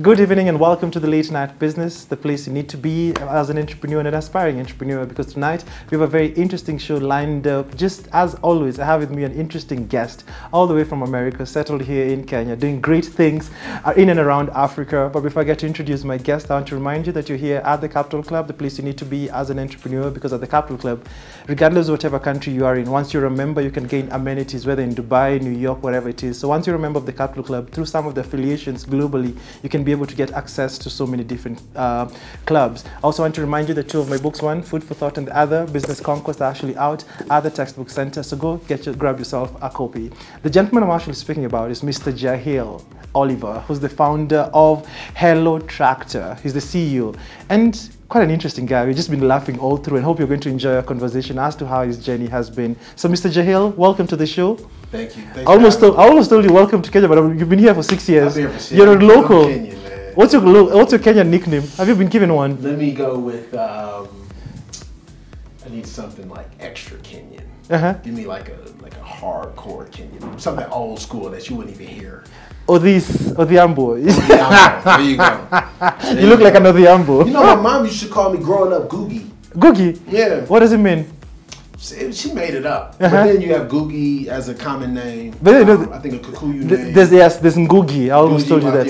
Good evening and welcome to the Late Night Business, the place you need to be as an entrepreneur and an aspiring entrepreneur, because tonight we have a very interesting show lined up. Just as always, I have with me an interesting guest all the way from America, settled here in Kenya, doing great things in and around Africa. But before I get to introduce my guest, I want to remind you that you're here at the Capital Club, the place you need to be as an entrepreneur, because at the Capital Club, regardless of whatever country you are in, once you're a member, you can gain amenities, whether in Dubai, New York, wherever it is. So once you're a member of the Capital Club, through some of the affiliations globally, you can be able to get access to so many different clubs. I also want to remind you that two of my books, one, Food for Thought, and the other, Business Conquest, are actually out at the Textbook Center. So go grab yourself a copy. The gentleman I'm actually speaking about is Mr. Jehiel Oliver, who's the founder of Hello Tractor. He's the CEO. And quite an interesting guy. We've just been laughing all through and hope you're going to enjoy our conversation as to how his journey has been. So Mr. Jehiel, welcome to the show. Thank you. I almost told you welcome to Kenya, but you've been here for 6 years. I've been here for 6 You're a years. local. I'm Kenyan, man. What's your Kenyan nickname? Have you been given one? Let me go with, I need something like extra Kenyan. Give me like a hardcore Kenyan. Something old school that you wouldn't even hear. Odhiambo. There you go. You look like an Odhiambo. You know, my mom used to call me growing up Googie. Googie? Yeah. What does it mean? She made it up. But then you have Googie as a common name. But I think a Kikuyu name. There's Ngugi. I almost told you that.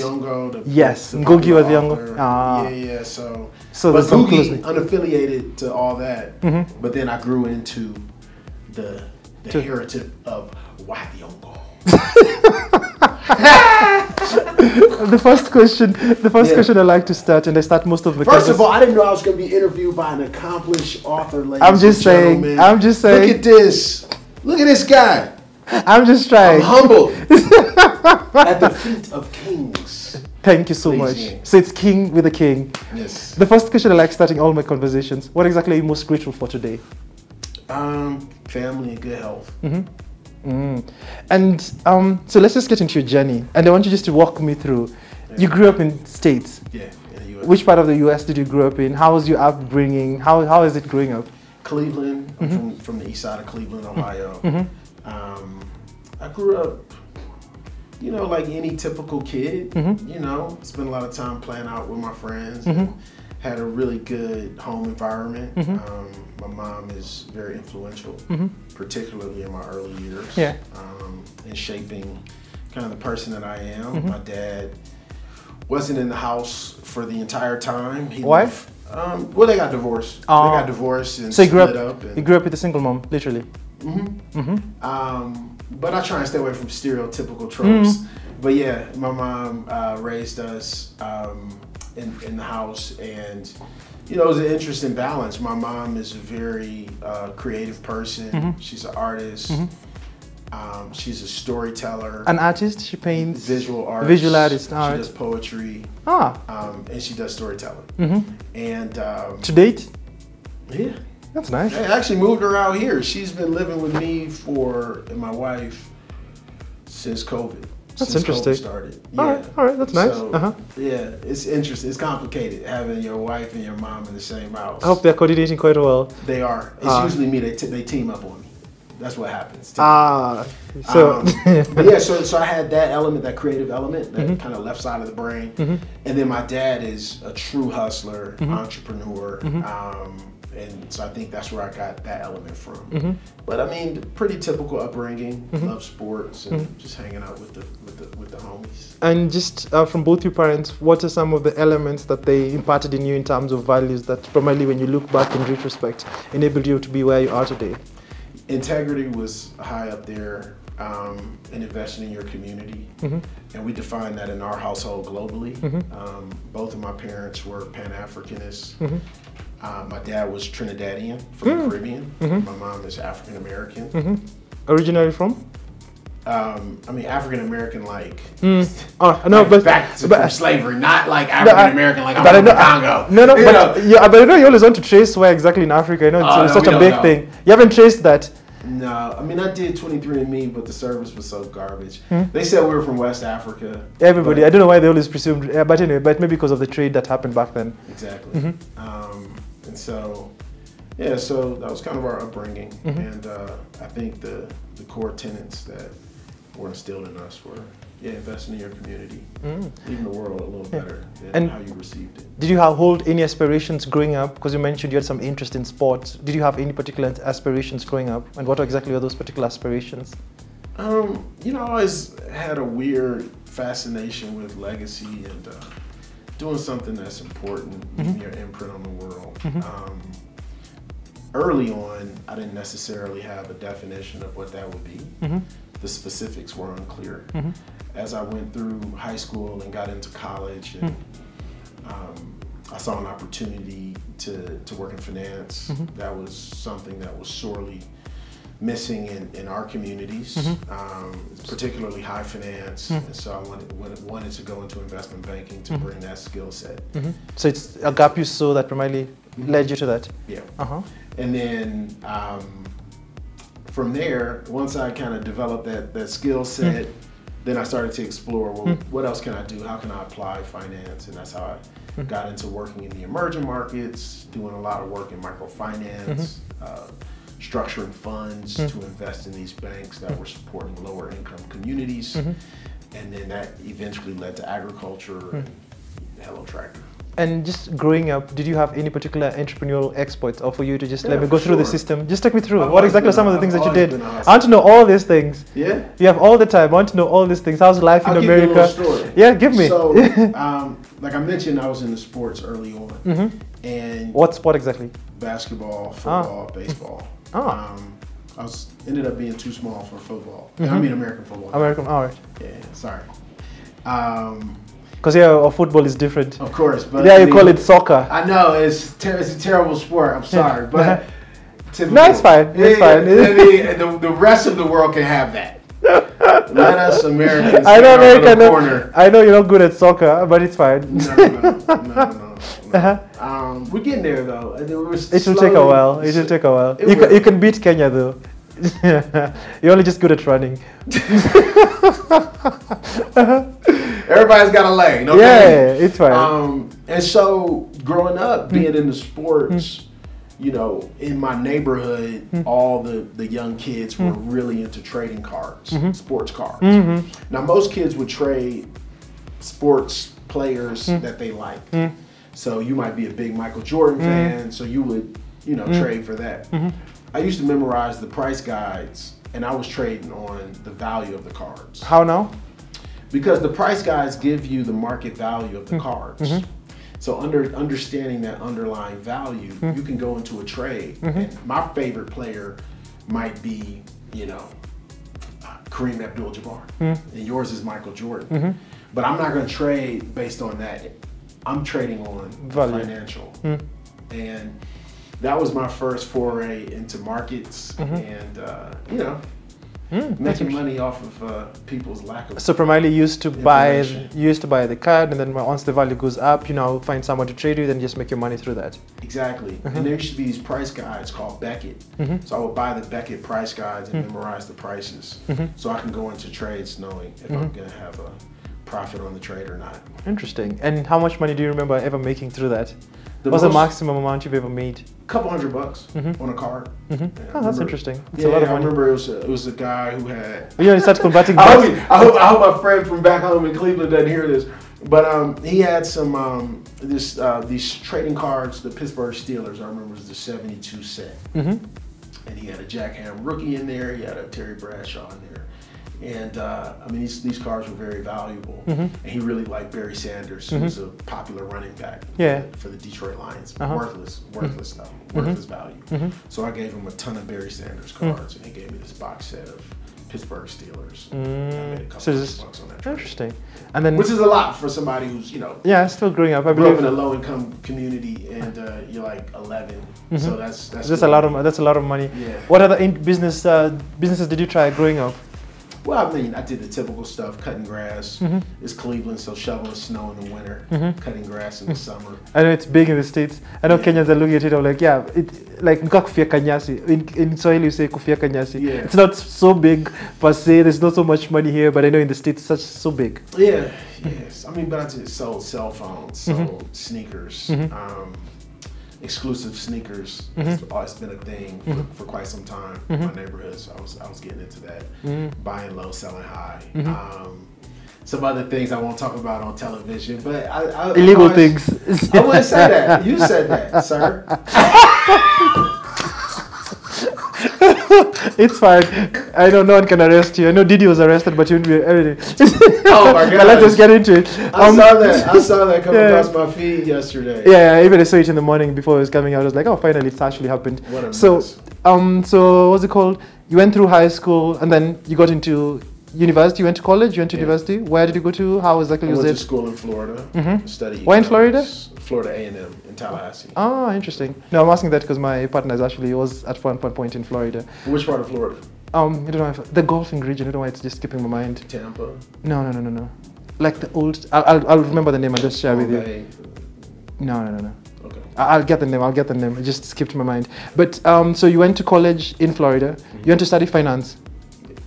Yes, Ngugi Wadhiongo. Yeah. So but Googie, unaffiliated to all that. But then I grew into the heritage of Wadhiongo. The first question I like to start, and I start most of the First of all, I didn't know I was going to be interviewed by an accomplished author, ladies I'm just saying. Look at this. Look at this guy. I'm just trying. I'm humbled at the feet of kings. Thank you so much. So it's King with a King. Yes. The first question I like starting all my conversations. What exactly are you most grateful for today? Family and good health. And so let's just get into your journey, and I want you just to walk me through. You grew up in States. Yeah, in the US. Which part of the US did you grow up in? How was your upbringing? How is it growing up? Cleveland. I'm from the east side of Cleveland, Ohio. I grew up, you know, like any typical kid. You know, spent a lot of time playing out with my friends. And had a really good home environment. My mom is very influential, particularly in my early years, in shaping kind of the person that I am. My dad wasn't in the house for the entire time. Why? Well, they got divorced. They got divorced and so split up. You grew up with a single mom, literally? But I try and stay away from stereotypical tropes. But yeah, my mom raised us in the house, and you know, it was an interesting balance. My mom is a very creative person. She's an artist. She's a storyteller. An artist? She paints? Visual artist. Visual artist. She does poetry. And she does storytelling. And to date? Yeah. That's nice. I actually moved her out here. She's been living with me and my wife since COVID. That's since interesting. COVID started. Yeah. All right, that's nice. So, yeah, it's interesting. It's complicated having your wife and your mom in the same house. I hope they're coordinating quite well. They are. It's usually me. They team up on me. That's what happens. So but yeah, so I had that element, that creative element, that kind of left side of the brain, and then my dad is a true hustler, entrepreneur. And so I think that's where I got that element from. But I mean, pretty typical upbringing. Love sports and just hanging out with the homies. And just from both your parents, what are some of the elements that they imparted in you in terms of values that primarily, when you look back in retrospect, enabled you to be where you are today? Integrity was high up there, and investing in your community. And we define that in our household globally. Both of my parents were Pan-Africanists. My dad was Trinidadian from the Caribbean. My mom is African American. Originally from? I mean, African American, like. Back from slavery, not like African American, like I'm from the Congo. But I know you always want to trace where exactly in Africa. You know, it's such a big thing. You haven't traced that. No, I mean, I did 23andMe, but the service was so garbage. They said we were from West Africa. Everybody, I don't know why they always presumed, but anyway, but maybe because of the trade that happened back then. Exactly. And so, yeah, so that was kind of our upbringing. And I think the core tenets that were instilled in us were Yeah, investing in your community, leaving the world a little better than And how you received it. did you hold any aspirations growing up? Because you mentioned you had some interest in sports. Did you have any particular aspirations growing up? And what exactly are those particular aspirations? You know, I always had a weird fascination with legacy and doing something that's important, leaving your imprint on the world. Early on, I didn't necessarily have a definition of what that would be. The specifics were unclear. As I went through high school and got into college, and I saw an opportunity to work in finance. That was something that was sorely missing in our communities, particularly high finance. And so I wanted to go into investment banking to bring that skill set. So it's a gap you saw that primarily led you to that? Yeah. And then from there, once I kind of developed that skill set, then I started to explore, well, what else can I do? How can I apply finance? And that's how I got into working in the emerging markets, doing a lot of work in microfinance, structuring funds to invest in these banks that were supporting lower income communities. And then that eventually led to agriculture and Hello Tractor. And just growing up, did you have any particular entrepreneurial exploits, or for you to just let me go through the system? Just take me through. What exactly are some of the things that you did? I want to know all these things. Yeah? You have all the time. I want to know all these things. How's life in America? I'll give you a little story. Yeah, give me. So, like I mentioned, I was in the sports early on. And what sport exactly? Basketball, football, baseball. I ended up being too small for football. I mean American football. American, all right. Yeah, sorry. Because our football is different. Of course, but yeah, you call it soccer. I know it's a terrible sport. I'm sorry, but no, it's fine. It's fine. The rest of the world can have that. Let us Americans. I know America. I know you're not good at soccer, but it's fine. No. We're getting there though. It will take a while. It will take a while. You can beat Kenya though. You're only just good at running. Everybody's got a lane, okay? Yeah, it's fine. And so growing up, being in the sports, you know, in my neighborhood, all the young kids were really into trading cards, sports cards. Now, most kids would trade sports players that they liked. So you might be a big Michael Jordan fan, so you would, you know, trade for that. I used to memorize the price guides, and I was trading on the value of the cards. How now? Because the price guides give you the market value of the cards. So understanding that underlying value, you can go into a trade. And my favorite player might be, you know, Kareem Abdul-Jabbar, and yours is Michael Jordan. But I'm not going to trade based on that. I'm trading on value. Financial. And that was my first foray into markets, and you know, making money off of people's lack of. So primarily you used to buy the card, and then once the value goes up, you know, find someone to trade with and just make your money through that. Exactly. And there used to be these price guides called Beckett. So I would buy the Beckett price guides and memorize the prices, so I can go into trades knowing if I'm going to have a profit on the trade or not. Interesting. And how much money do you remember ever making through that? What's the maximum amount you've ever made? A couple $100 on a card. Oh, that's interesting. That's a lot of money. I remember it was a guy who had. You know, he started converting. I hope my friend from back home in Cleveland doesn't hear this, but he had some these trading cards. The Pittsburgh Steelers, I remember, was the 72 set, and he had a Jack Ham rookie in there. He had a Terry Bradshaw in there. And I mean, these cards were very valuable. And he really liked Barry Sanders, who was a popular running back for the Detroit Lions. Worthless though, worthless value. So I gave him a ton of Barry Sanders cards, and he gave me this box set of Pittsburgh Steelers. I made a couple $100 on that trade. Interesting. And then, which is a lot for somebody who's, you know, still growing up. I grew up in a low-income community, and you're like 11. So that's a lot of money. Yeah. What other businesses did you try growing up? Well, I mean, I did the typical stuff, cutting grass. It's Cleveland, so shoveling snow in the winter, cutting grass in the summer. I know it's big in the States. I know Kenyans are looking at it, I'm like, yeah, like kufia kanyasi. In Swahili you say kufia kanyasi. Yeah. It's not so big per se, there's not so much money here, but I know in the States it's so big. Yeah, yes. I mean, but I just sold cell phones, sold sneakers. Exclusive sneakers has always been a thing for quite some time in my neighborhood, so I was getting into that, buying low, selling high. some other things I won't talk about on television, but illegal things. I wouldn't say that. You said that, sir. It's fine. I know no one can arrest you. I know Didi was arrested, but you wouldn't be everything. Oh my God! Let's just get into it. I saw that come across my feed yesterday. Yeah, even I saw it in the morning before it was coming out. I was like, oh, finally, it's actually happened. What a mess. So what's it called? You went through high school and then you got into university. You went to college. You went to university. Where did you go to? How exactly was it? I went to school in Florida. Studied. Where in Florida? Florida A&M in Tallahassee. Oh, interesting. No, I'm asking that because my partner was at one point in Florida. Which part of Florida? I don't know if the golfing region. I don't know why it's just skipping my mind. Tampa. No. Like the old. I'll remember the name and just share with you. No. Okay. I'll get the name. It just skipped my mind. But so you went to college in Florida. You went to study finance.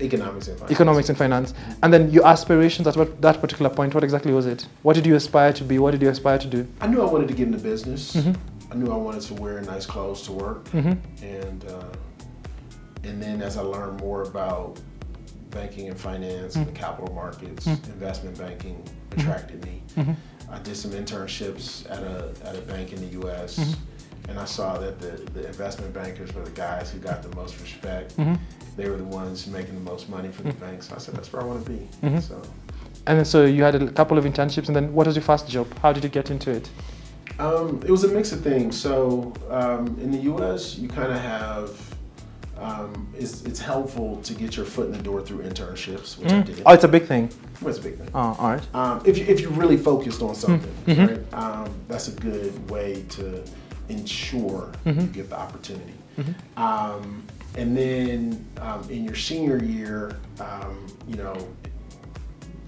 Economics and finance. And then your aspirations at that particular point, what exactly was it? What did you aspire to be? What did you aspire to do? I knew I wanted to get into business. I knew I wanted to wear nice clothes to work. And then as I learned more about banking and finance and the capital markets, investment banking attracted me. I did some internships at a bank in the US. And I saw that the investment bankers were the guys who got the most respect. They were the ones making the most money for the bank. So I said, that's where I want to be. And so you had a couple of internships, and then what was your first job? How did you get into it? It was a mix of things. So in the US, you kind of have, it's helpful to get your foot in the door through internships, which I did. Oh, it's a big thing. Well, it's a big thing. Oh, all right. If you're really focused on something, right? That's a good way to ensure you get the opportunity. And then in your senior year, you know,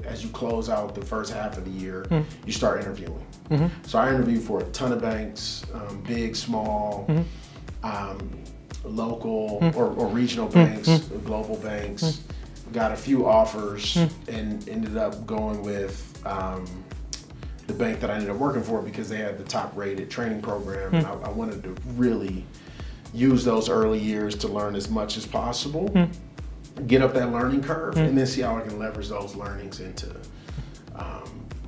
as you close out the first half of the year, you start interviewing. So I interviewed for a ton of banks, big, small, local or regional banks, global banks. Got a few offers and ended up going with the bank that I ended up working for because they had the top rated training program. And I wanted to really use those early years to learn as much as possible, get up that learning curve, and then see how I can leverage those learnings into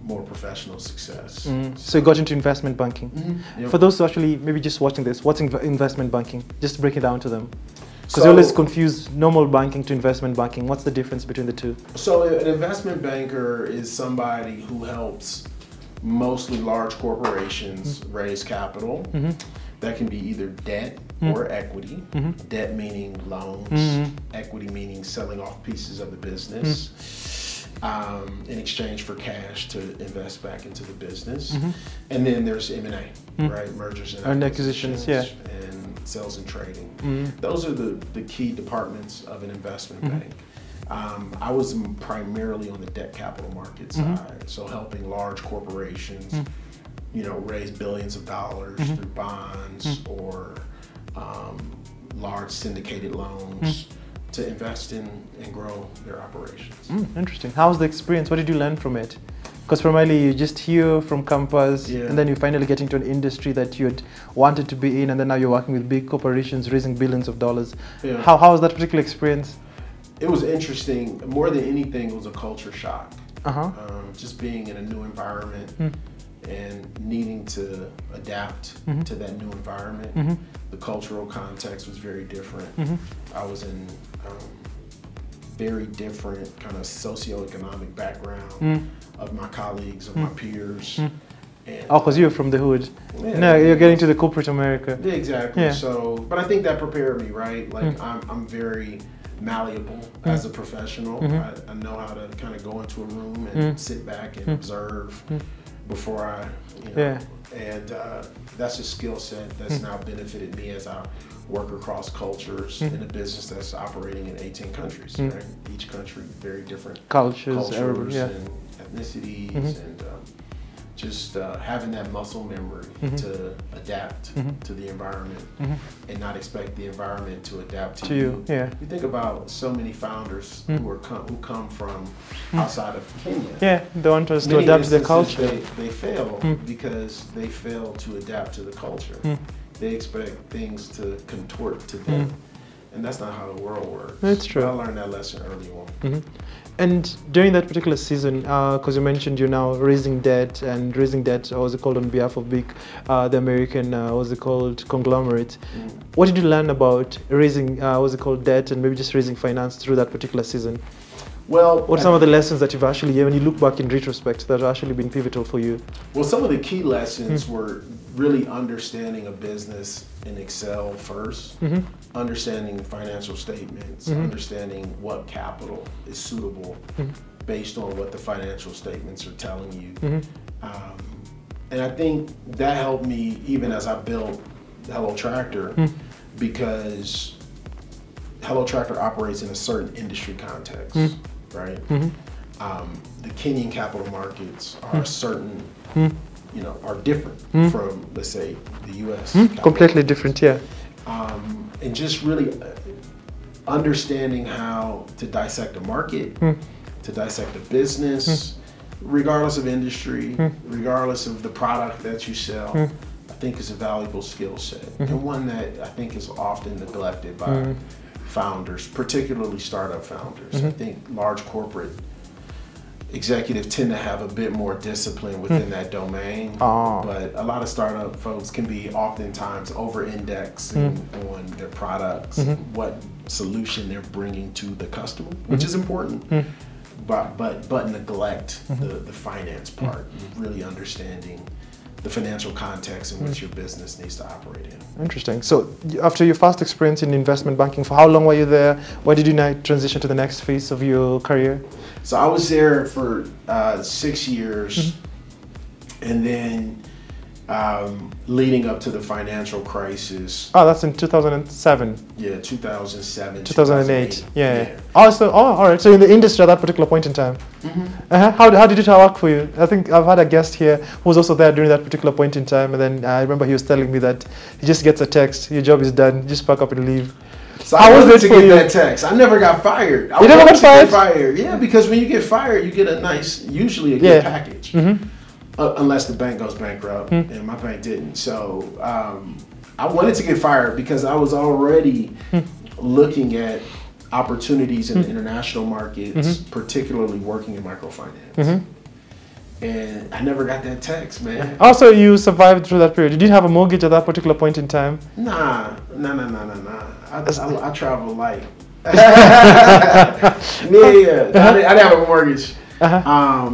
more professional success. So you got into investment banking. Yep. For those who actually maybe just watching this, what's investment banking? Just break it down to them. Because you always confuse normal banking to investment banking. What's the difference between the two? So an investment banker is somebody who helps mostly large corporations raise capital. That can be either debt or equity. Debt meaning loans, equity meaning selling off pieces of the business in exchange for cash to invest back into the business. And then there's M&A, right? Mergers and acquisitions, and sales and trading. Those are the key departments of an investment bank. I was primarily on the debt capital market side, so helping large corporations you know, raise billions of dollars through bonds or large syndicated loans to invest in and grow their operations. Interesting. How was the experience? What did you learn from it? Because primarily you just hear from campus and then you finally get into an industry that you'd wanted to be in, and then now you're working with big corporations raising billions of dollars. How was that particular experience? It was interesting. More than anything, it was a culture shock. Just being in a new environment and needing to adapt to that new environment. The cultural context was very different. I was in very different kind of socioeconomic background of my colleagues, of my peers. And, because you're from the hood. No, you're getting to the corporate America. Yeah, exactly. So, but I think that prepared me, right? Like I'm very malleable as a professional. I know how to kind of go into a room and sit back and observe before I, you know, and that's a skill set that's now benefited me as I work across cultures in a business that's operating in 18 countries, right? Each country, very different cultures and ethnicities, and just having that muscle memory to adapt to the environment and not expect the environment to adapt to you. You think about so many founders who come from outside of Kenya. They want us to adapt to the culture. They fail because they fail to adapt to the culture. They expect things to contort to them. and that's not how the world works. That's true. But I learned that lesson early on. And during that particular season, because you mentioned you're now raising debt, what was it called, on behalf of the American, what was it called, conglomerate. What did you learn about raising, what was it called, debt, and maybe just raising finance through that particular season? Well, what are some of the lessons that you've actually, when you look back in retrospect, that have actually been pivotal for you? Well, some of the key lessons were really understanding a business in Excel first, understanding financial statements, understanding what capital is suitable based on what the financial statements are telling you. And I think that helped me even as I built Hello Tractor, because Hello Tractor operates in a certain industry context, right? The Kenyan capital markets are certain, are different from, let's say, the U.S. Completely different, yeah. And just really understanding how to dissect a market, to dissect a business, regardless of industry, regardless of the product that you sell, I think is a valuable skill set, and one that I think is often neglected by founders, particularly startup founders. I think large corporate executives tend to have a bit more discipline within that domain, but a lot of startup folks can be oftentimes over-indexing on their products, what solution they're bringing to the customer, which is important, but neglect the finance part, really understanding the financial context in which your business needs to operate in. Interesting. So after your first experience in investment banking, for how long were you there? Why did you now transition to the next phase of your career? So I was there for 6 years, and then leading up to the financial crisis. Oh, that's in 2007. Yeah, 2007. 2008. Yeah. Also, all right. So in the industry at that particular point in time. How did it work for you? I think I've had a guest here who was also there during that particular point in time, and then I remember he was telling me that he just gets a text, your job is done, just pack up and leave. So I wanted to get that text. I never got fired. You never got fired? Yeah, because when you get fired, you get usually a good package. Unless the bank goes bankrupt, and my bank didn't. So I wanted to get fired because I was already looking at opportunities in the international markets, particularly working in microfinance. And I never got that text, man. Also, you survived through that period. Did you have a mortgage at that particular point in time? Nah. I travel light. I didn't have a mortgage. I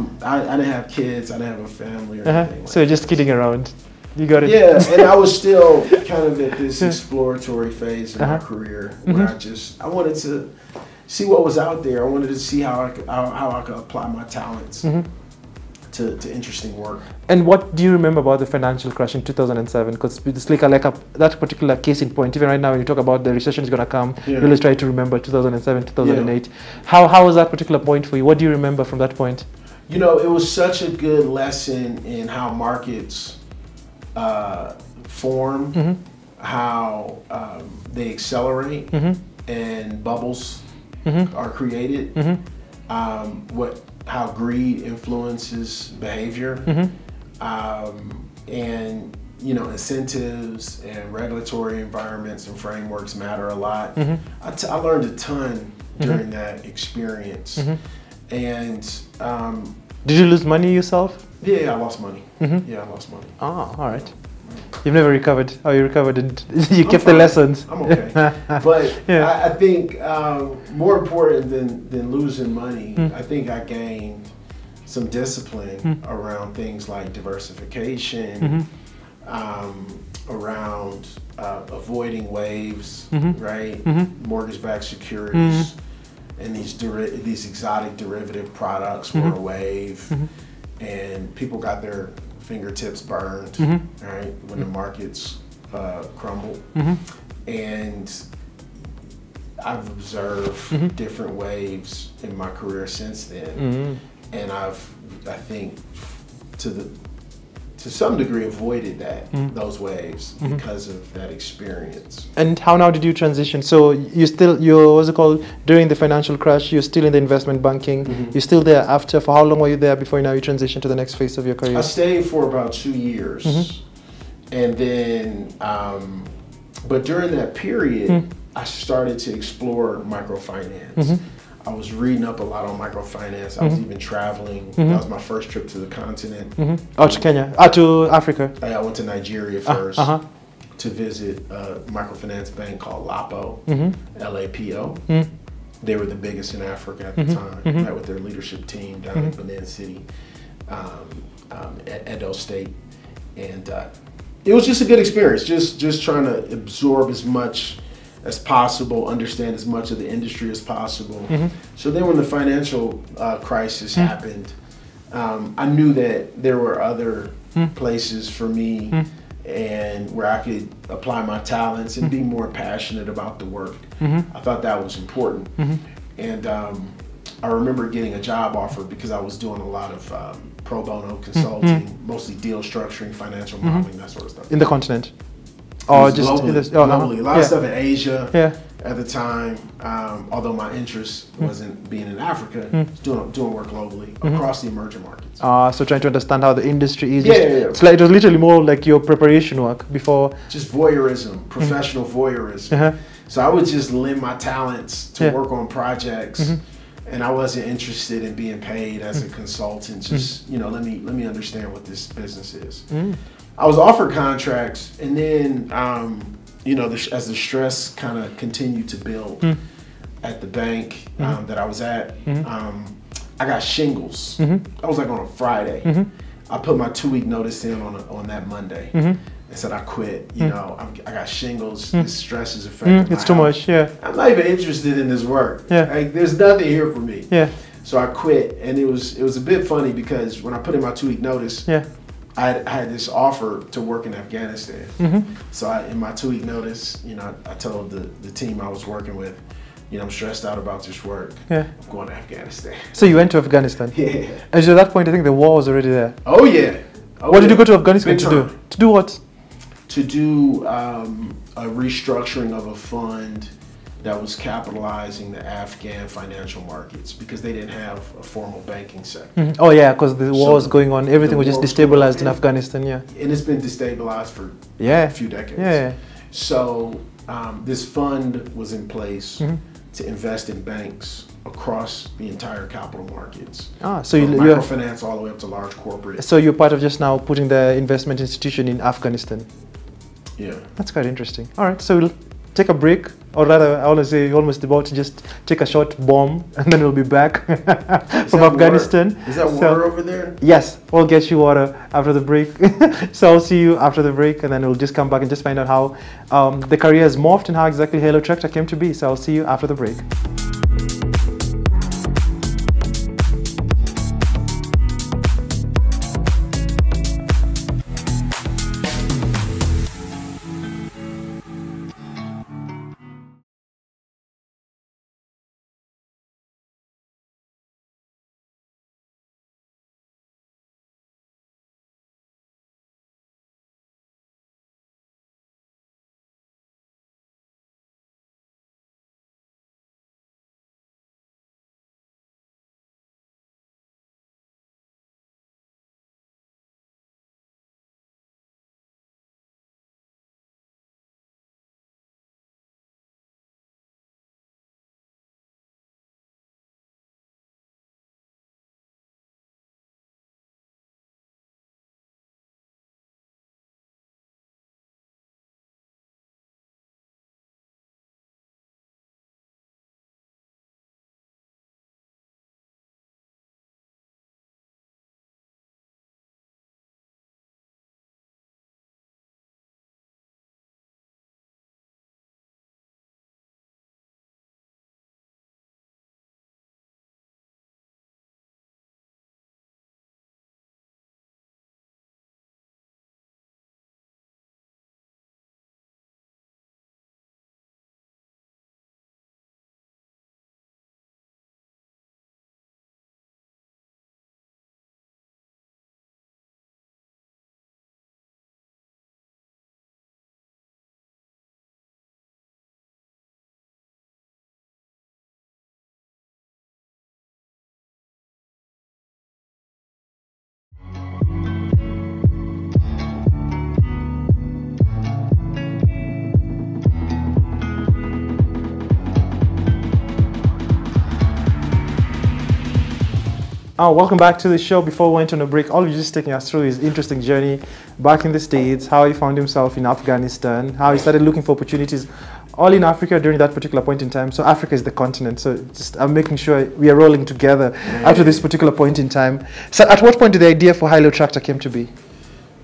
didn't have kids. I didn't have a family or anything. So you're just kidding around. You got it. Yeah, and I was still kind of at this exploratory phase in my career where I wanted to see what was out there. I wanted to see how I could apply my talents to interesting work. And what do you remember about the financial crash in 2007? Because it's like that particular case in point. Even right now, when you talk about the recession is going to come, you always try to remember 2007, 2008. How was that particular point for you? What do you remember from that point? You know, it was such a good lesson in how markets form, how they accelerate, and bubbles are created. How greed influences behavior, and incentives and regulatory environments and frameworks matter a lot. I learned a ton during that experience, and did you lose money yourself? Yeah, I lost money. Yeah, I lost money. Oh, all right. You've never recovered. Oh, you recovered and you kept the lessons. I'm okay. But I think more important than losing money, I think I gained some discipline around things like diversification, around avoiding waves, right? Mortgage-backed securities, and these exotic derivative products were a wave, and people got their fingertips burned, right, when the markets crumbled. And I've observed different waves in my career since then, and I think to some degree avoided those waves because of that experience. And how now did you transition? So what's it called, during the financial crash, you're still in the investment banking, you're still there after. For how long were you there before now you transition to the next phase of your career? I stayed for about 2 years. And then, but during that period, I started to explore microfinance. I was reading up a lot on microfinance. I was even traveling. That was my first trip to the continent. Oh, to Kenya. To Africa. I went to Nigeria first to visit a microfinance bank called LAPO, L-A-P-O. They were the biggest in Africa at the time. Met with their leadership team down in Benin City, Edo State. And it was just a good experience, just trying to absorb as much as possible, understand as much of the industry as possible. So then when the financial crisis happened, I knew that there were other places for me and where I could apply my talents and be more passionate about the work. I thought that was important. And I remember getting a job offer because I was doing a lot of pro bono consulting, mostly deal structuring, financial modeling, that sort of stuff. In the continent? Or just globally, globally. A lot of stuff in Asia at the time, although my interest wasn't being in Africa, doing work globally across the emerging markets. So trying to understand how the industry is. It's like, it was literally more like your preparation work before. Just voyeurism, professional voyeurism. So I would just lend my talents to work on projects. And I wasn't interested in being paid as a consultant. Just, you know, let me understand what this business is. I was offered contracts, and then, you know, as the stress kind of continued to build at the bank that I was at, I got shingles. I was like on a Friday. I put my 2-week notice in on that Monday. I said I quit. You know, I got shingles. This stress is affecting It's too much. I'm not even interested in this work. Like, there's nothing here for me. So I quit, and it was a bit funny because when I put in my 2-week notice, I had this offer to work in Afghanistan. So in my 2-week notice, you know, I told the team I was working with, you know, I'm stressed out about this work. I'm going to Afghanistan. So you went to Afghanistan? And so at that point, I think the war was already there. Oh yeah. What did you go to Afghanistan to do? To do what? To do a restructuring of a fund that was capitalizing the Afghan financial markets because they didn't have a formal banking sector. Oh yeah, because the war was going on. Everything was just destabilized in Afghanistan. And it's been destabilized for a few decades. So this fund was in place to invest in banks across the entire capital markets. So you microfinance all the way up to large corporate. So you're part of just now putting the investment institution in Afghanistan. That's quite interesting. All right, so we'll take a break, or rather, I want to say almost about to just take a short bomb, and then we'll be back from Afghanistan. Is that water over there? Yes, we'll get you water after the break. So I'll see you after the break, and then we'll just come back and just find out how the career has morphed and how exactly Hello Tractor came to be. So I'll see you after the break. Welcome back to the show. Before we went on a break, all you're just taking us through his interesting journey back in the States, how he found himself in Afghanistan, how he started looking for opportunities all in Africa during that particular point in time. So Africa is the continent. So just I'm making sure we are rolling together up to this particular point in time. So at what point did the idea for Jehiel Tractor came to be?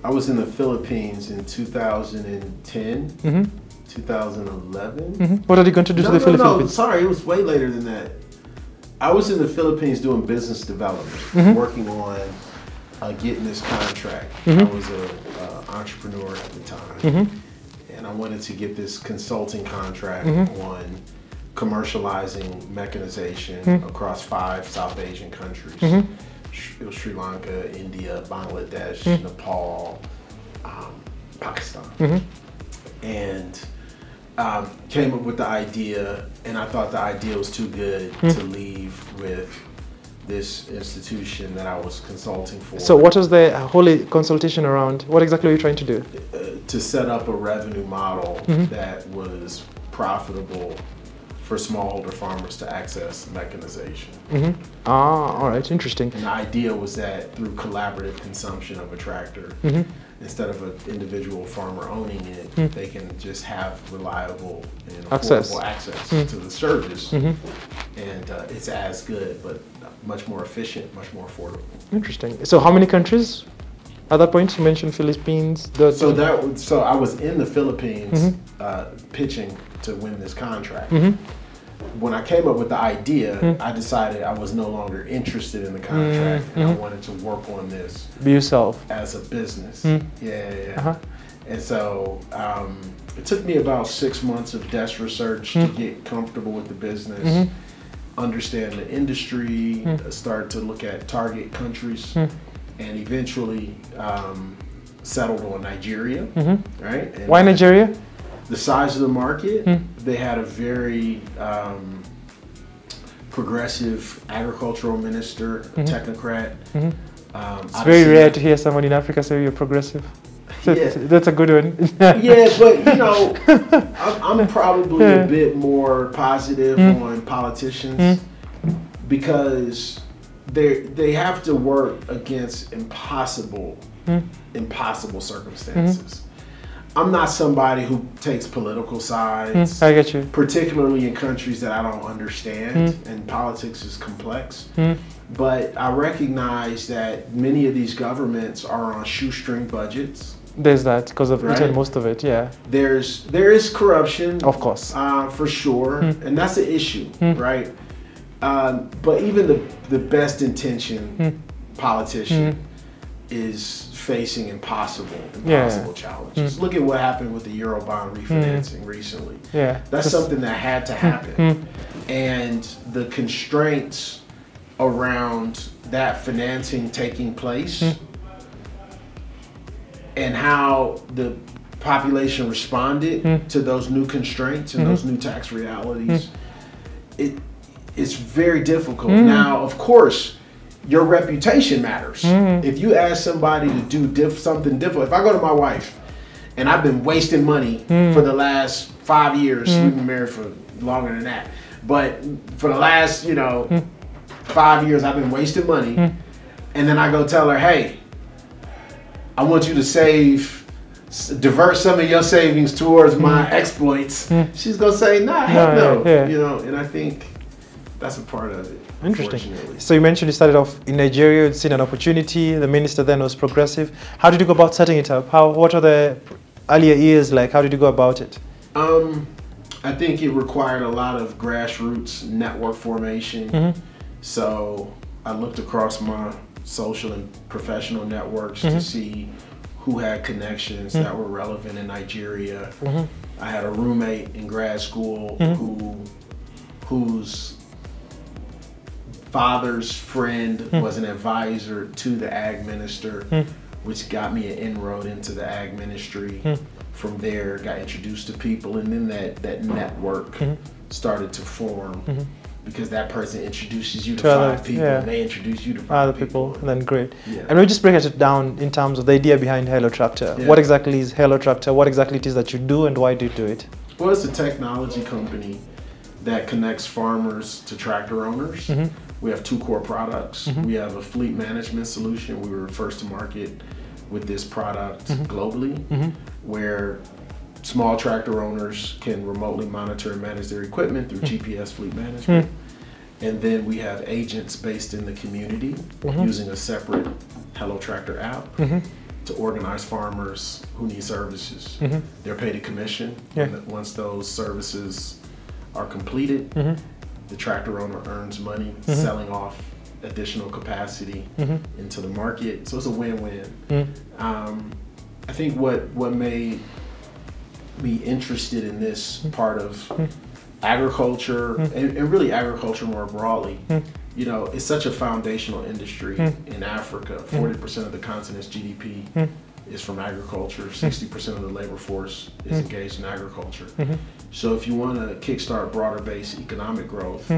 I was in the Philippines in 2010, 2011. What are you going to do to the Philippines? No, sorry, it was way later than that. I was in the Philippines doing business development, working on getting this contract. I was an entrepreneur at the time, and I wanted to get this consulting contract on commercializing mechanization across 5 South Asian countries. It was Sri Lanka, India, Bangladesh, Nepal, Pakistan. And came up with the idea, and I thought the idea was too good to leave with this institution that I was consulting for. So what was the whole consultation around? What exactly were you trying to do? To set up a revenue model that was profitable for smallholder farmers to access mechanization. All right, interesting. And the idea was that through collaborative consumption of a tractor, instead of an individual farmer owning it, they can just have reliable and affordable access to the service. And it's as good, but much more efficient, much more affordable. Interesting. So how many countries at that point? You mentioned Philippines. So I was in the Philippines pitching to win this contract. When I came up with the idea, I decided I was no longer interested in the contract, and I wanted to work on this be yourself as a business. And so it took me about 6 months of desk research to get comfortable with the business, understand the industry, start to look at target countries, and eventually settled on Nigeria. Right? And why Nigeria? The size of the market, they had a very progressive agricultural minister, a technocrat. It's very rare to hear someone in Africa say you're progressive. So that's a good one. Yeah, but you know, I'm probably a bit more positive on politicians because they have to work against impossible circumstances. I'm not somebody who takes political sides. I get you. Particularly in countries that I don't understand, and politics is complex. But I recognize that many of these governments are on shoestring budgets. There's that because of most of it, yeah. There is corruption, of course, for sure, and that's an issue, right? But even the best intentioned politician is facing impossible challenges. Look at what happened with the Eurobond refinancing recently. That's something that had to happen. And the constraints around that financing taking place and how the population responded to those new constraints and those new tax realities, it's very difficult. Now, of course, your reputation matters. If you ask somebody to do something different, if I go to my wife and I've been wasting money for the last 5 years, we've been married for longer than that, but for the last 5 years I've been wasting money, and then I go tell her, hey, I want you to divert some of your savings towards my exploits, she's gonna say, nah, heck no. You know, and I think that's a part of it. Interesting. So you mentioned you started off in Nigeria, you'd seen an opportunity, the minister then was progressive. How did you go about setting it up? What are the earlier years like? How did you go about it? I think it required a lot of grassroots network formation. So I looked across my social and professional networks to see who had connections that were relevant in Nigeria. I had a roommate in grad school whose father's friend was an advisor to the ag minister, which got me an inroad into the ag ministry. From there, got introduced to people, and then that network started to form because that person introduces you to 5 people, and they introduce you to 5 other people. And then great. And we just break it down in terms of the idea behind Jehiel Tractor. What exactly is Jehiel Tractor? What exactly it is that you do, and why do you do it? Well, it's a technology company that connects farmers to tractor owners We have 2 core products. We have a fleet management solution. We were first to market with this product globally, where small tractor owners can remotely monitor and manage their equipment through GPS fleet management. And then we have agents based in the community using a separate Hello Tractor app to organize farmers who need services. They're paid a commission. Once those services are completed, the tractor owner earns money selling off additional capacity into the market. So it's a win-win. I think what made me interested in this part of agriculture and really agriculture more broadly, you know, it's such a foundational industry in Africa. 40% of the continent's GDP is from agriculture. 60% of the labor force is engaged in agriculture. So if you want to kickstart broader-based economic growth,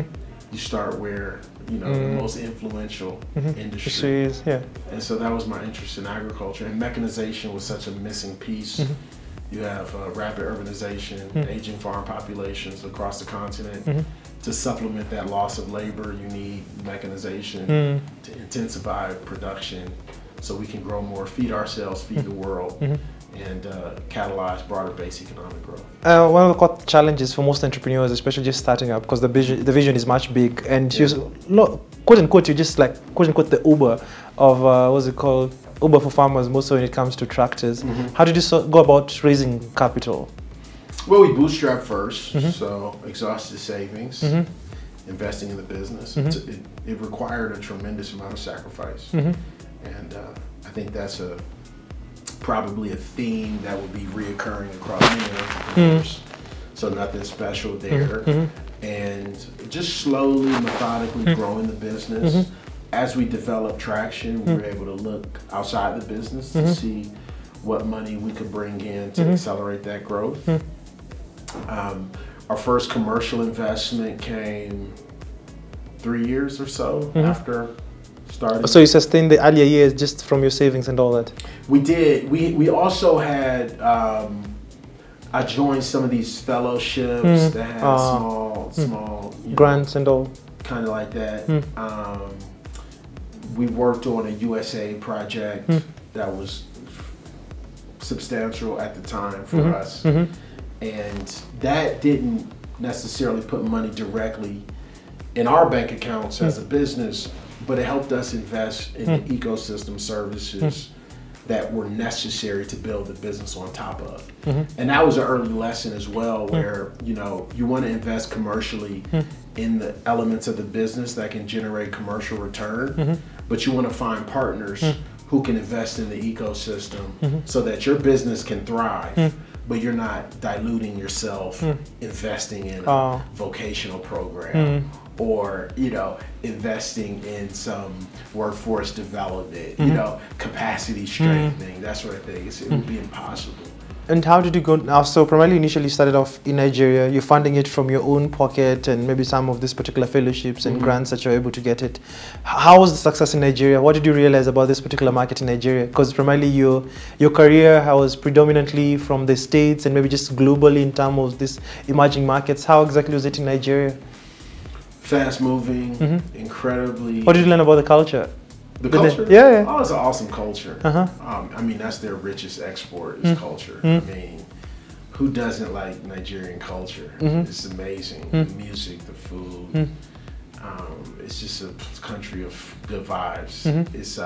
you start where, you know, the most influential industry is. And so that was my interest in agriculture, and mechanization was such a missing piece. You have rapid urbanization, aging farm populations across the continent. To supplement that loss of labor, you need mechanization to intensify production so we can grow more, feed ourselves, feed the world, and catalyze broader-based economic growth. One of the challenges for most entrepreneurs, especially just starting up, because the vision is much big, and you, quote unquote, you're just like, quote unquote, the Uber of what's it called? Uber for farmers, mostly when it comes to tractors. How did you go about raising capital? Well, we bootstrapped first, so exhausted savings, investing in the business. It required a tremendous amount of sacrifice, and I think that's probably a theme that will be reoccurring across many entrepreneurs. So nothing special there, and just slowly, methodically growing the business. As we developed traction, we were able to look outside the business to see what money we could bring in to accelerate that growth. Our first commercial investment came 3 years or so after starting. So you sustained the earlier years just from your savings and all that? We did. We also had, I joined some of these fellowships that had small grants and all. Kind of like that. We worked on a USA project that was substantial at the time for us. And that didn't necessarily put money directly in our bank accounts as a business, but it helped us invest in the ecosystem services that were necessary to build the business on top of. And that was an early lesson as well, where, you know, you want to invest commercially in the elements of the business that can generate commercial return, but you want to find partners who can invest in the ecosystem so that your business can thrive, but you're not diluting yourself investing in a vocational program or, you know, investing in some workforce development, you know, capacity strengthening, that sort of thing. It would be impossible. And how did you go now? So primarily initially started off in Nigeria, you're funding it from your own pocket and maybe some of these particular fellowships and grants that you're able to get it. How was the success in Nigeria? What did you realize about this particular market in Nigeria? Because primarily your career was predominantly from the States and maybe just globally in terms of these emerging markets. How exactly was it in Nigeria? Fast moving, incredibly. What did you learn about the culture? The culture? Yeah. Oh, it's an awesome culture. I mean, that's their richest export is culture. I mean, who doesn't like Nigerian culture? It's amazing. The music, the food. It's just a country of good vibes. It's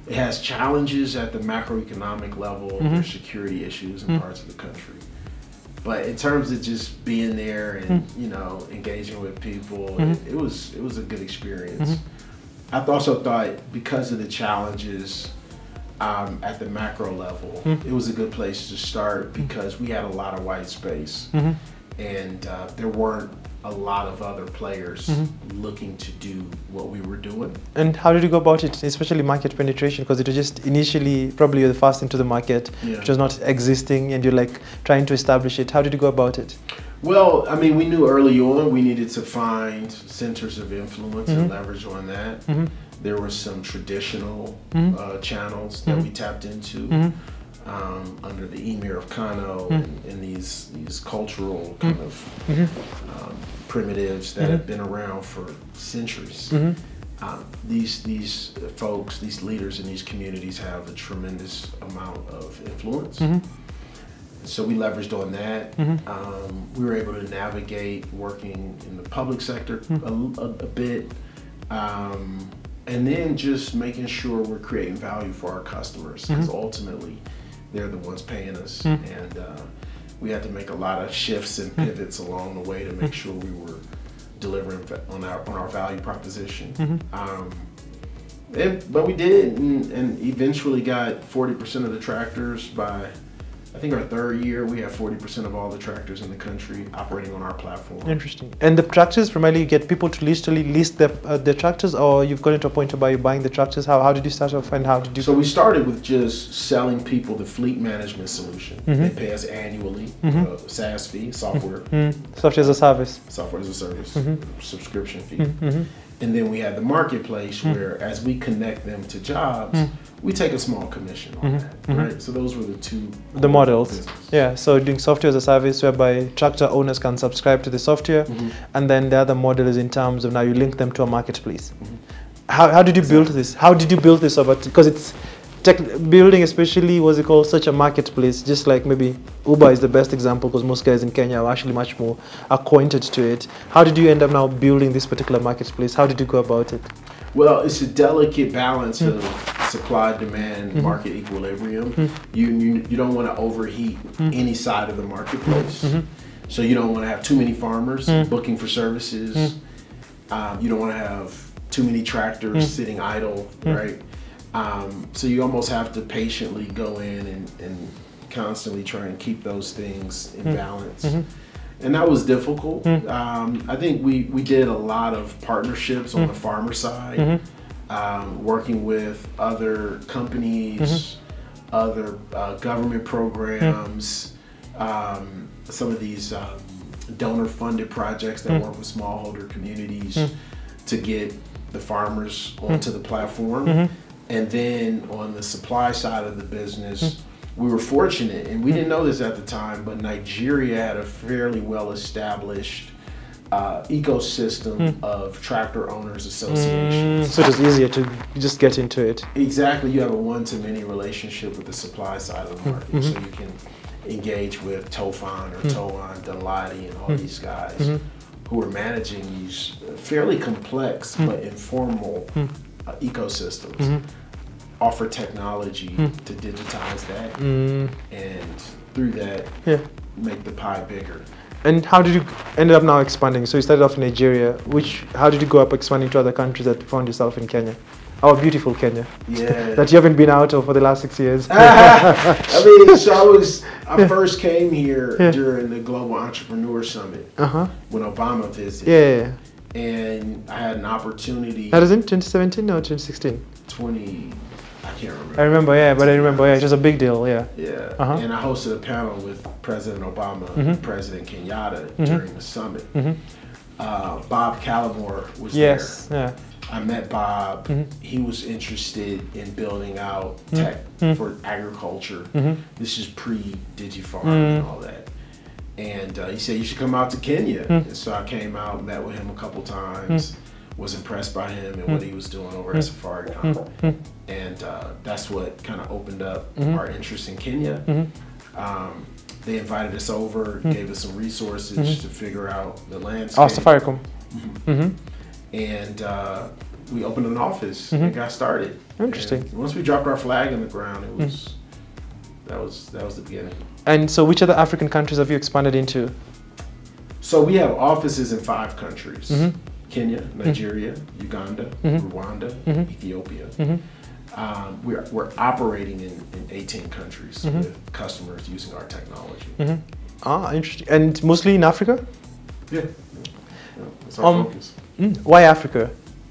it has challenges at the macroeconomic level. There's security issues in parts of the country. But in terms of just being there and you know, engaging with people, it was a good experience. I also thought because of the challenges at the macro level, it was a good place to start because we had a lot of white space and there weren't a lot of other players looking to do what we were doing. And how did you go about it, especially market penetration? Because it was just initially probably you're the first into the market, which was not existing, and you're like trying to establish it. How did you go about it? Well, I mean, we knew early on we needed to find centers of influence and leverage on that. There were some traditional channels that we tapped into under the Emir of Kano and these cultural kind of primitives that have been around for centuries. These folks, these leaders in these communities have a tremendous amount of influence. So we leveraged on that. We were able to navigate working in the public sector a bit. And then just making sure we're creating value for our customers, because ultimately they're the ones paying us. And we had to make a lot of shifts and pivots along the way to make sure we were delivering on our value proposition. But we did, and eventually got 40% of the tractors by, I think, our third year. We have 40% of all the tractors in the country operating on our platform. Interesting. And the tractors, primarily you get people to literally lease the tractors, or you've got into a point by buying the tractors? How did you start off, and how did you? So we started with just selling people the fleet management solution. They pay us annually, SaaS fee, software. Software as a service. Software as a service, subscription fee. And then we had the marketplace where, as we connect them to jobs, we take a small commission on that, right? So those were the two models. businesses. Yeah, so doing software as a service whereby tractor owners can subscribe to the software, and then the other model is in terms of now you link them to a marketplace. How did you build this? How did you build this? Because it's building, especially what's it called, such a marketplace, just like maybe Uber is the best example, because most guys in Kenya are actually much more acquainted to it. How did you end up now building this particular marketplace? How did you go about it? Well, it's a delicate balance of supply, demand, market equilibrium. You don't want to overheat any side of the marketplace. So you don't want to have too many farmers booking for services. You don't want to have too many tractors sitting idle, right? So you almost have to patiently go in and constantly try and keep those things in balance. And that was difficult. I think we did a lot of partnerships on the farmer side, working with other companies, other government programs, some of these donor-funded projects that work with smallholder communities to get the farmers onto the platform. And then on the supply side of the business, we were fortunate, and we didn't know this at the time, but Nigeria had a fairly well-established ecosystem of tractor owners associations. So it was easier to just get into it. Exactly. You have a one-to-many relationship with the supply side of the market, so you can engage with Tofan or Toan, Dunladi, and all these guys who are managing these fairly complex but informal ecosystems. Offer technology to digitize that, and through that, make the pie bigger. And how did you end up now expanding? So you started off in Nigeria. How did you go up expanding to other countries that you found yourself in Kenya? Our beautiful Kenya. Yeah. That you haven't been out of for the last 6 years. I mean, so I first came here during the Global Entrepreneur Summit when Obama visited. And I had an opportunity. That was in 2017 or 2016? I can't remember. I remember, it was a big deal, Yeah. And I hosted a panel with President Obama and President Kenyatta during the summit. Bob Callamore was there. Yeah. I met Bob. He was interested in building out tech for agriculture. This is pre-DigiFarm and all that. And he said, you should come out to Kenya. And so I came out, met with him a couple times, was impressed by him and what he was doing over at Safaricom. And that's what kind of opened up our interest in Kenya. They invited us over, gave us some resources to figure out the landscape. Oh, Safaricom. And we opened an office and got started. Interesting. And once we dropped our flag in the ground, it was that was the beginning. And so which other African countries have you expanded into? So we have offices in 5 countries. Kenya, Nigeria, Uganda, Rwanda, Ethiopia. We're operating in 18 countries with customers using our technology. Ah, interesting. And mostly in Africa? Yeah. That's our focus. Why Africa?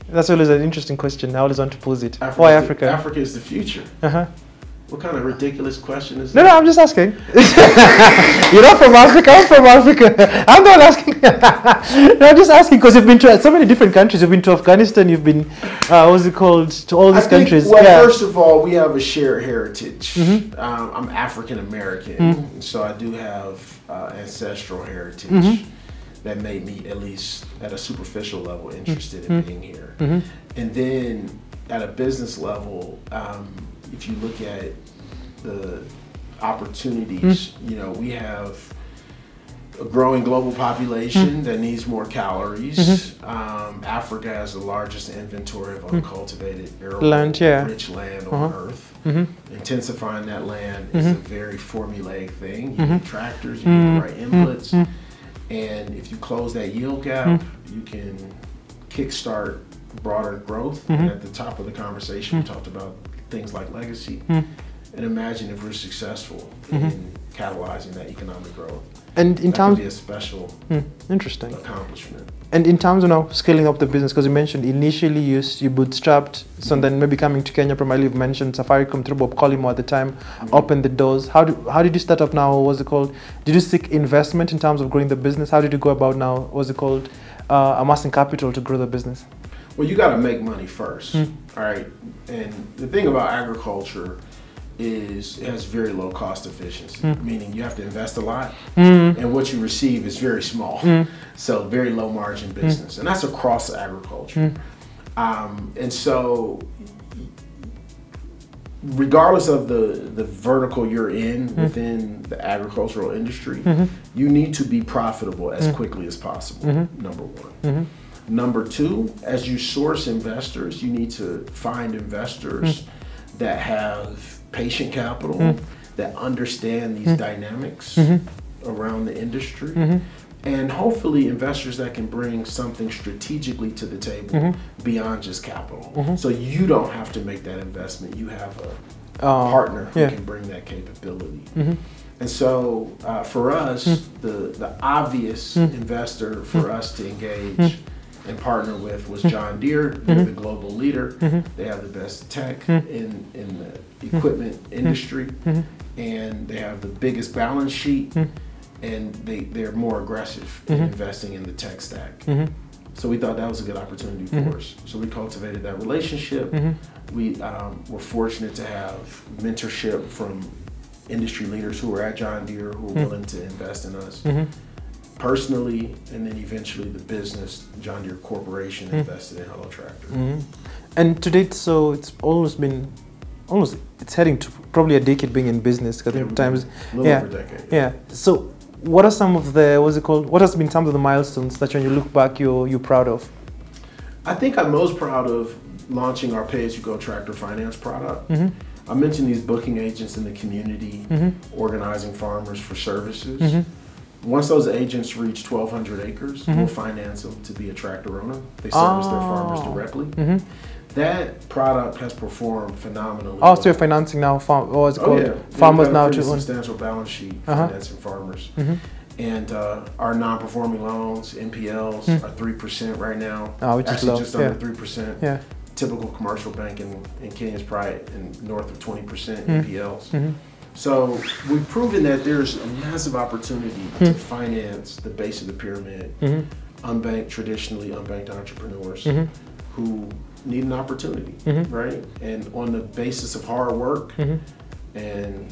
That's always an interesting question. I always want to pose it. Why Africa? Africa is the future. What kind of ridiculous question is that? No, I'm just asking. You're not from Africa, I'm from Africa. I'm not asking. No, I'm just asking because you've been to so many different countries. You've been to Afghanistan, you've been, what's it called, to all these countries. Well, first of all, we have a shared heritage. I'm African American, so I do have ancestral heritage that made me, at least at a superficial level, interested in being here. And then at a business level, if you look at the opportunities, you know, we have a growing global population that needs more calories. Africa has the largest inventory of uncultivated arable land, rich land on earth. Intensifying that land is a very formulaic thing. You need tractors, you need the right inputs, and if you close that yield gap, you can kickstart broader growth. And at the top of the conversation, we talked about things like legacy. And imagine if we're successful in catalyzing that economic growth. And in that terms, could be a special interesting accomplishment. And in terms of now scaling up the business, because you mentioned initially you bootstrapped, so then maybe coming to Kenya, primarily you've mentioned Safaricom through Bob Collymore at the time, opened the doors. How did you start up now? What's it called? Did you seek investment in terms of growing the business? How did you go about now? What's it called? Amassing capital to grow the business? Well, you got to make money first, all right? And the thing about agriculture is it has very low cost efficiency, meaning you have to invest a lot, and what you receive is very small. So very low margin business, and that's across agriculture. And so regardless of the vertical you're in within the agricultural industry, you need to be profitable as quickly as possible, number one. Number two, as you source investors, you need to find investors that have patient capital, that understand these dynamics around the industry, and hopefully investors that can bring something strategically to the table beyond just capital. So you don't have to make that investment. You have a partner who can bring that capability. And so for us, the obvious investor for us to engage and partner with was John Deere. They're the global leader. They have the best tech in the equipment industry, and they have the biggest balance sheet, and they're more aggressive in investing in the tech stack. So we thought that was a good opportunity for us. So we cultivated that relationship. We were fortunate to have mentorship from industry leaders who were at John Deere, who were willing to invest in us. Personally, and then eventually the business, John Deere Corporation, invested in Hello Tractor. And to date, so it's it's heading to probably a decade being in business. Because times, a little over a decade. So what are some of the, what has been some of the milestones that when you look back, you're proud of? I think I'm most proud of launching our pay-as-you-go tractor finance product. I mentioned these booking agents in the community, organizing farmers for services. Once those agents reach 1,200 acres, we'll finance them to be a tractor owner. They service their farmers directly. That product has performed phenomenally. So you're financing now, farmers now to own. Substantial balance sheet financing farmers. And our non-performing loans, NPLs, are 3% right now. Which actually is low. Just under 3%. Typical commercial bank in Kenya is probably north of 20% NPLs. So we've proven that there's a massive opportunity to finance the base of the pyramid, traditionally unbanked entrepreneurs who need an opportunity, right? And on the basis of hard work, and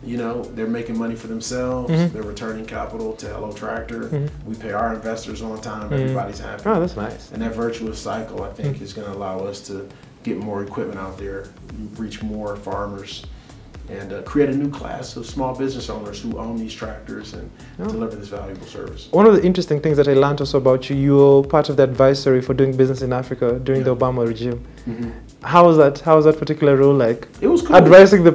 you know, they're making money for themselves, they're returning capital to Hello Tractor, we pay our investors on time, everybody's happy. Oh, that's nice. And that virtuous cycle, I think, is going to allow us to get more equipment out there, reach more farmers, and create a new class of small business owners who own these tractors and deliver this valuable service. One of the interesting things that I learned also about you, you're part of the advisory for doing business in Africa during the Obama regime. How was that? How was that particular role like? It was cool. Advising the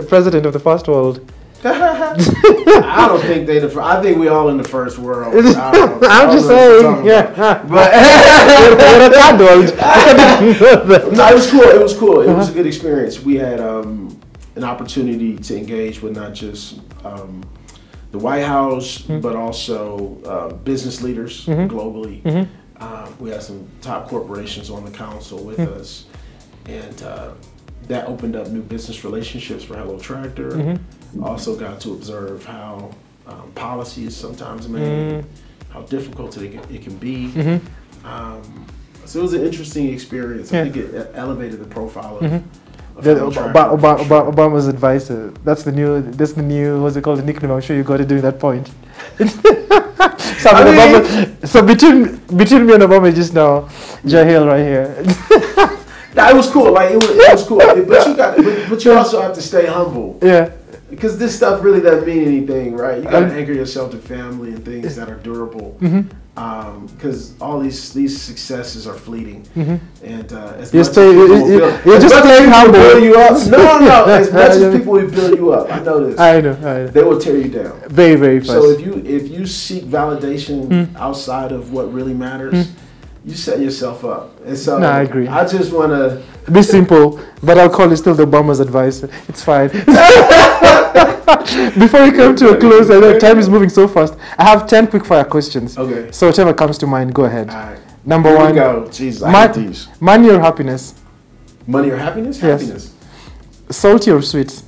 president of the first world. I don't think I think we all in the first world. I'm just saying, But we're a third world. No, it was cool. It was cool. It was a good experience. We had an opportunity to engage with not just the White House, but also business leaders globally. We had some top corporations on the council with us, and that opened up new business relationships for Hello Tractor. Also got to observe how policy is sometimes made, how difficult it can be. So it was an interesting experience. I think it elevated the profile Obama's advisor. That's the new, what's it called, the nickname I'm sure you got to do at that point. So between me and Obama just now, Jehiel right here. Nah, it was cool. Like it was cool. But you also have to stay humble. Yeah. Because this stuff really doesn't mean anything, right? You got to anchor yourself to family and things that are durable. Because all these successes are fleeting, and as you're just playing humble. Build you up. No. As much as people will build you up, I know this. I know. They will tear you down. Very, very fast. So if you seek validation outside of what really matters, you set yourself up. And so I agree. I just want to be simple, but I'll call you still the Obama's advisor. It's fine. Before we come to a close, I know time is moving so fast. I have 10 quick fire questions. Okay. So whatever comes to mind, go ahead. All right. Number one. Go. Jesus, I hate these. Money or happiness? Money or happiness? Yes. Happiness. Salty or sweet?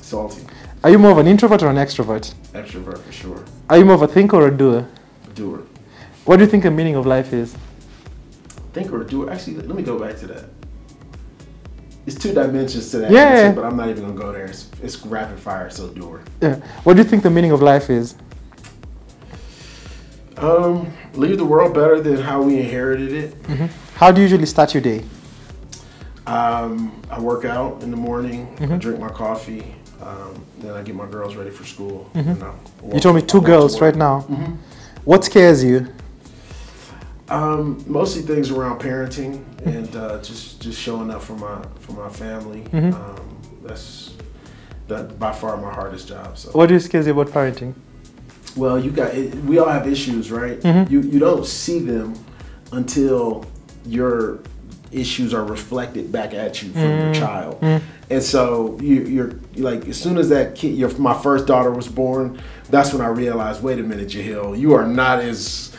Salty. Are you more of an introvert or an extrovert? Extrovert for sure. Are you more of a thinker or a doer? Doer. What do you think the meaning of life is? Thinker or doer? Actually, let me go back to that. It's two dimensions to that answer, but I'm not even going to go there. It's rapid fire, so doer. Yeah. What do you think the meaning of life is? Leave the world better than how we inherited it. How do you usually start your day? I work out in the morning. I drink my coffee. Then I get my girls ready for school. You told me 2 girls right now. What scares you? Mostly things around parenting and just showing up for my family. That's by far my hardest job. So. What do you scares you about parenting? Well, we all have issues, right? You don't see them until your issues are reflected back at you from your child. And so you're like, as soon as that kid, my first daughter was born, that's when I realized, wait a minute, Jehiel, you are not as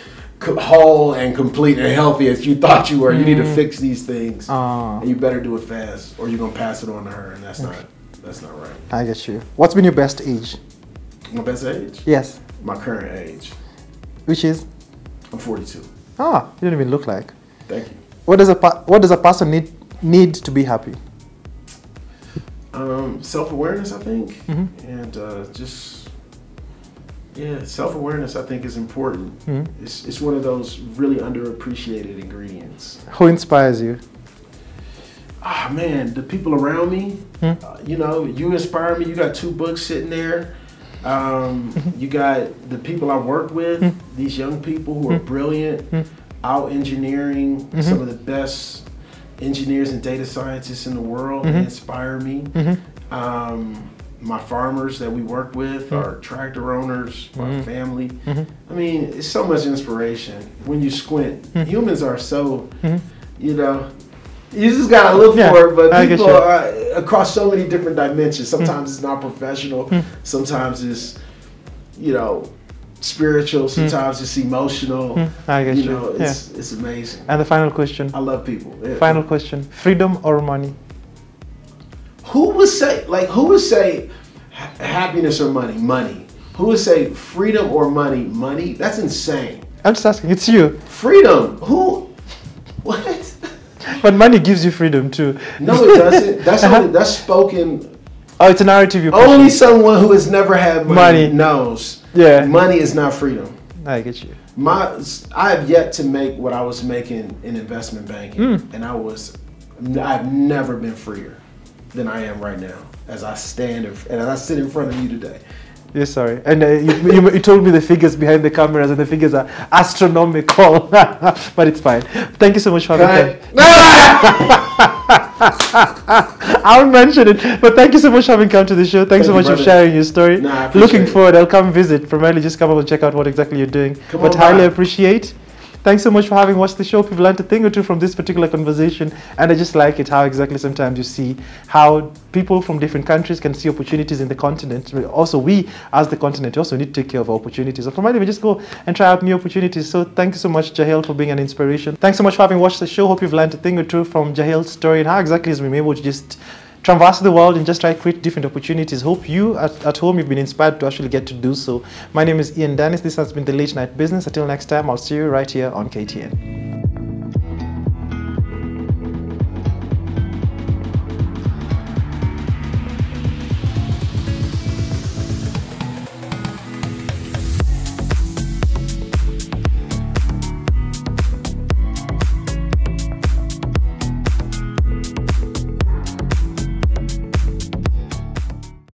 whole and complete and healthy as you thought you were. You need to fix these things, and you better do it fast, or you're gonna pass it on to her, and that's not right. I get you. What's been your best age? My best age? Yes. My current age. Which is? I'm 42. You don't even look like. Thank you. What does a person need to be happy? Self-awareness, I think, and self-awareness, I think, is important. It's one of those really underappreciated ingredients. Who inspires you? Man, the people around me. You inspire me. You got 2 books sitting there. You got the people I work with, these young people who are brilliant, out engineering some of the best engineers and data scientists in the world. They inspire me. My farmers that we work with, our tractor owners, our family. I mean, it's so much inspiration when you squint. Humans are so, you just gotta look for it, but people are across so many different dimensions. Sometimes it's not professional, sometimes it's, spiritual, sometimes it's emotional. I get you. It's amazing. And the final question. I love people. Final question. Freedom or money? Who would say happiness or money? Money. Who would say freedom or money? Money? That's insane. I'm just asking. It's you. Freedom. Who? What? But money gives you freedom too. No, it doesn't. That's spoken. Oh, it's a narrative you Only someone who has never had money knows. Yeah. Money is not freedom. I get you. I have yet to make what I was making in investment banking, and I've never been freer than I am right now as I stand and as I sit in front of you today. Yes, sorry. And you told me the figures behind the cameras, and the figures are astronomical. But it's fine. Thank you so much for having come. I won't mention it, but thank you so much for having come to the show. Thanks so much for sharing your story. Looking forward. I'll come visit. Primarily just come up and check out what exactly you're doing. But highly appreciate. Thanks so much for having watched the show. We've learned a thing or two from this particular conversation, and I just like it how exactly sometimes you see how people from different countries can see opportunities in the continent. Also, we as the continent also need to take care of our opportunities. So from there, we just go and try out new opportunities. So thank you so much, Jehiel, for being an inspiration. Thanks so much for having watched the show. Hope you've learned a thing or two from Jehiel's story and how exactly he's been able to just traverse the world and just try to create different opportunities. Hope you at home you've been inspired to actually get to do so. My name is Ian Dennis. This has been the Late Night Business. Until next time, I'll see you right here on KTN.